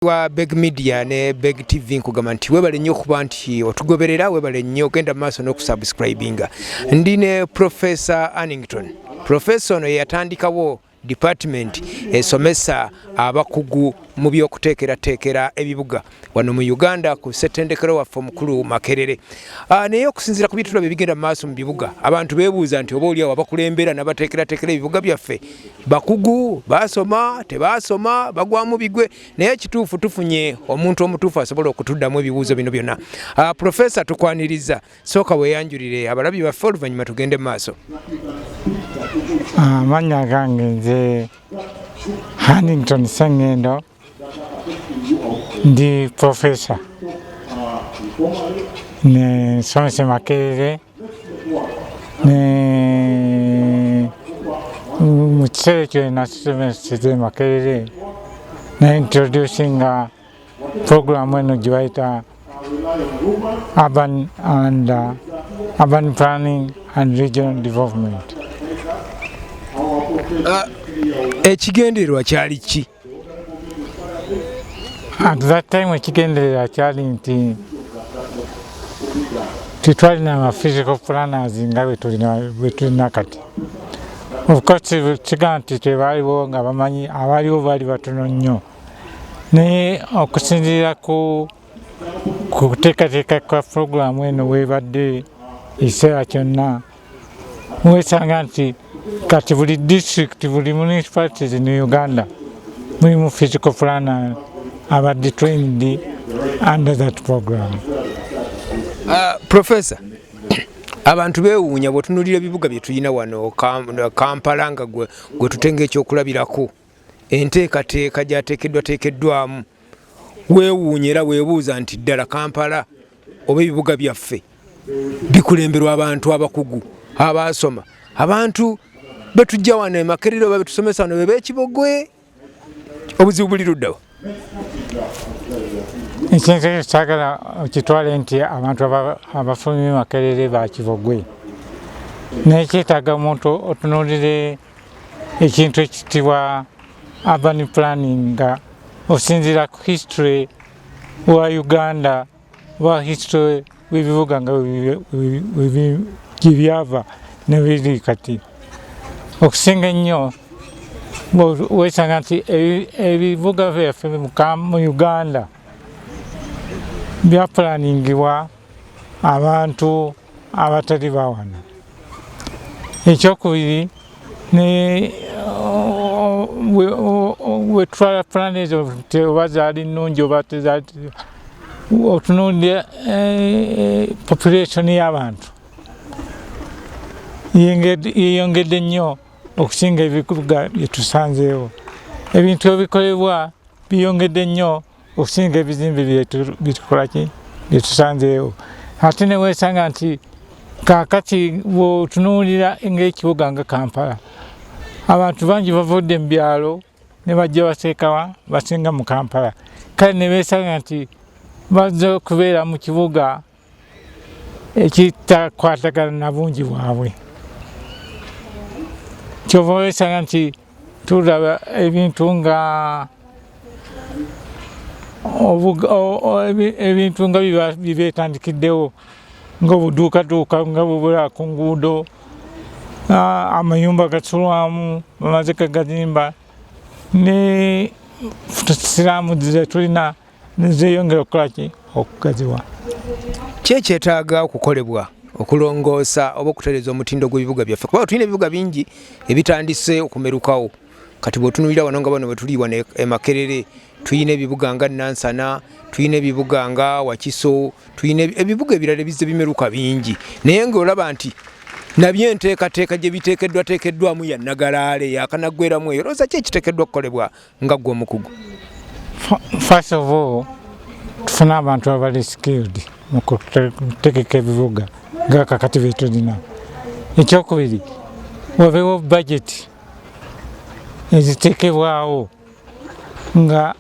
wa Beg Media ne Beg TV nkugamba nti webale nnyo kuba nti otugoberera, webale nnyo genda maaso n'okusubscribinga. Ndine Professor Annington. Professor ono yatandikawo department esomesa abakugu mu by'okuteekerateekera ebibuga wano mu Uganda ku ssettendekero waffe omukulu Makerere. Naye okusinziira ku bitula bigenda mu maaso mu bibuga, abantu beebuuza nti oba oliawo abakulembera n'abateekerateekera ebibuga byaffe bakugu, baasoma, tebaasoma, bagwamu bigwe, naye kituufu tufunye omuntu omutuufu asobola okutuddamu ebibuuzo bino byonna. Professor tukwaniriza, sooka weeyanjulire abalabi baffe oluvannyuma tugende mu maaso. Amannya gange nze Annington Sengendo, ndi professor ne somesa Makerere ne mu kiseera ekyo nasomeseze Makerere na introducing program eno gye bayita urban planning and regional development. Ekigendererwa kyali ki? At that time ekigendererwa kyali nti titwalina ama physical planners nga bwe tulina kati. Of course kiga nti tebaaliwo nga bamanyi, abaaliwo baali batono nnyo, naye okusinziira ku kuteekateeka kwa puroguramu eno weebadde ekiseera kyonna, weesanga nti kati buli district, buli municipalities in Uganda mulimu physical planner abadde trained under that program. Professor, abantu beewuunya bw'otunuulira ebibuga bye tulina wano Kampala nga gwe tutenga ekyokulabirako, enteekateeka gy'ateekeddwamu, weewuunya era weebuuza nti ddala Kampala oba ebibuga byaffe bikulemberwa abantu abakugu, abaasoma, abantu betujja wano e Makerere oba betusomesa wano b'ekibogwe, obuzibu buli luddawa? Ekintu ekyo kyagala okitwale nti abantu abafulumye Makerere ba kibogwe, naye kyetaaga omuntu otunuulire ekintu ekitibwa urban planning nga osinziira ku history wa Uganda, wa history w'ebibuga nga gye byava ne biri kati. Okusinga ennyo weesanga nti ebibuga byaffe mu Uganda byaplaningibwa abantu abatali bawano. Ekyokubiri, wetwala plan ezo oba zaali nnungi oba tezaali, otunuulira population y'abantu yeyongedde nnyo okusinga ebibuga bye tusanzeewo. Ebintu ebikolebwa biyongedde nnyo okusinga ebizimbe bye tusanzeewo. Ate ne weesanga nti kaakati bw'otunuulira ng'ekibuga nga Kampala, abantu bangi bavudde mu byalo ne bajja baseekawa basinga mu Kampala, kale ne beesanga nti bazze okubeera mu kibuga ekitakwatagana na bungi bwabwe. Kyova weesanga nti tulaba ebintu nga bibeetandikiddewo ng'obuduukaduuka nga bubula ku nguudo, amayumba gasulwamu bamaze kagazimba, ne siraamu ze tulina nezeyongera okukolaki okugaziwa. Ki ekyetaaga okukolebwa okulongoosa oba okutereeza omutindo gw'ebibuga byaffe? Kuba tulina ebibuga bingi ebitandise okumerukawo. Kati bw'otunuulira wano nga bano bwe tuli wano e Makerere, tuyina ebibuga nga Nansana, tuyina ebibuga nga Wakiso, tuyina ebibuga ebirala ebizze bimeruka bingi, naye ng'olaba nti nabyo enteekateeka gye biteekeddwamu ya nnagalaale yakanaggweramu eyo. Olowooza ki ekiteekeddwa okukolebwa nga ggwe omukugu? First of all, tufune abantu abali skilled mu kutegeka ebibuga nga kakati bye tulina. Ekyokubiri, wabeewo budget eziteekebwawo nga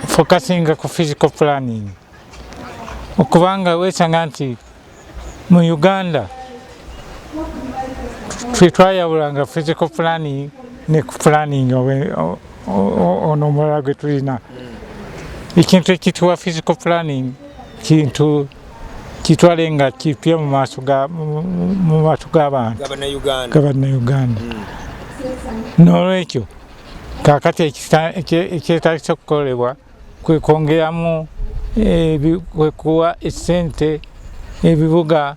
focusinga ku physical planning, okubanga weesanga nti mu Uganda twayawulanga physical planning ne planning ono omulala gwe tulina ekintu ekituwa physical planning kintu kitwale nga kipya mu maaso g'abantu g'Abannayuganda. N'olwekyo kaakati ekyetaagisa okukolebwa kwe kwongeramu kwe kuwa essente ebibuga